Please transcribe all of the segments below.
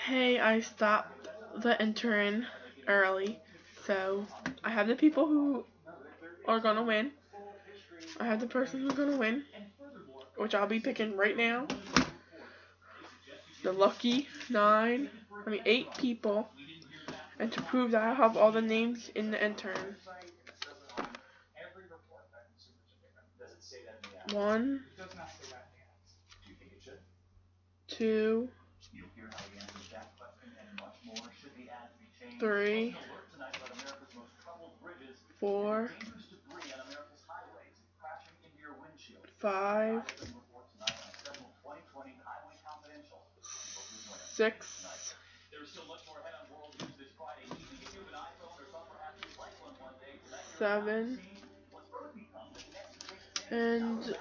Hey, I stopped the intern early, so I have the people who are gonna win. I have the person who's gonna win, which I'll be picking right now. The lucky 8 people, and to prove that I have all the names in the intern. 1, 2, 3, 4, 5, 6, 7, and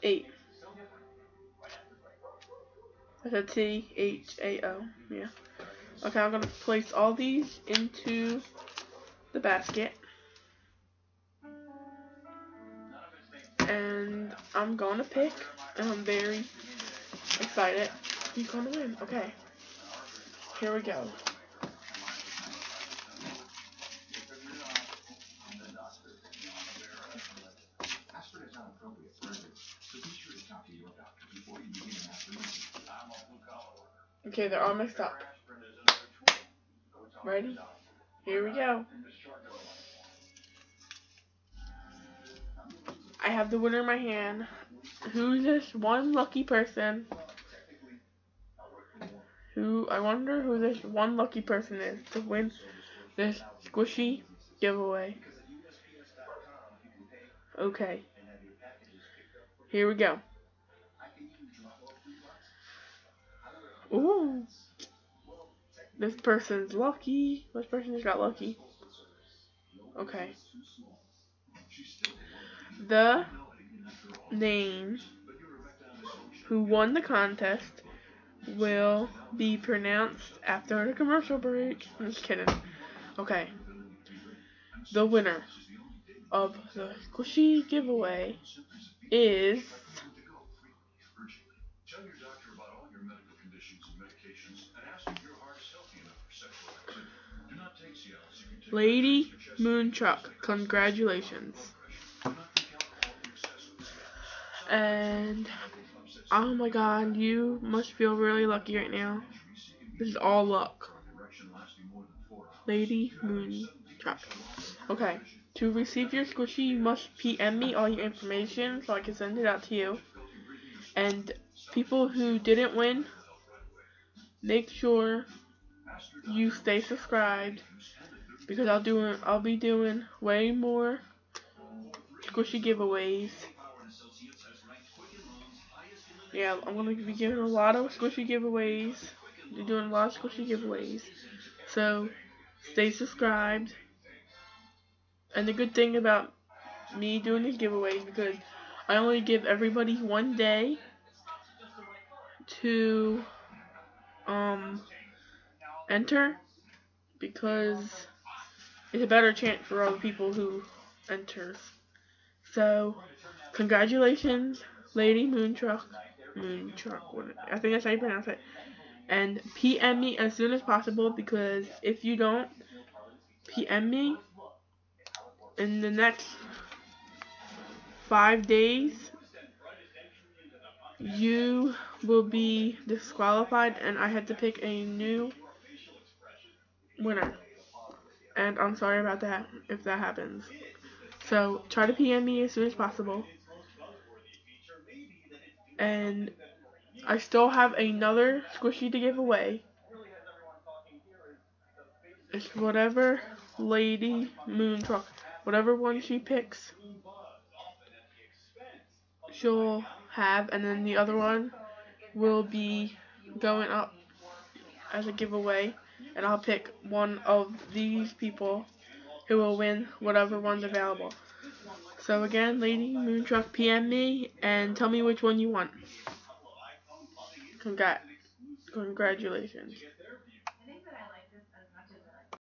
8. That's a THAO. Yeah. Okay, I'm gonna place all these into the basket. And I'm gonna pick, and I'm very excited. Who's gonna win? Okay. Here we go. Okay, they're all mixed up. Ready? Here we go. I have the winner in my hand. Who's this one lucky person? I wonder who this one lucky person is to win this squishy giveaway. Okay. Here we go. Ooh. This person's lucky. This person just got lucky. Okay. The name who won the contest will be pronounced after the commercial break. I'm just kidding. Okay. The winner of the squishy giveaway is Lady Moonchuck. Congratulations. And oh my god, you must feel really lucky right now. This is all luck. Lady Moonchuck. Okay. To receive your squishy, you must PM me all your information so I can send it out to you. And people who didn't win, make sure you stay subscribed because I'll be doing way more squishy giveaways. Yeah, I'm gonna be giving a lot of squishy giveaways. You're doing a lot of squishy giveaways. So stay subscribed. And the good thing about me doing these giveaways, because I only give everybody one day to enter, because it's a better chance for all the people who enters. So congratulations, Lady Moonchuck. I think that's how you pronounce it. And PM me as soon as possible, because if you don't PM me in the next 5 days, you will be disqualified and I have to pick a new winner. And I'm sorry about that if that happens. So try to PM me as soon as possible. And I still have another squishy to give away. It's whatever Lady Moonchuck, whatever one she picks, she'll have, and then the other one will be going up as a giveaway, and I'll pick one of these people who will win whatever one's available. So again, Lady Moonchuck, PM me and tell me which one you want. Congratulations.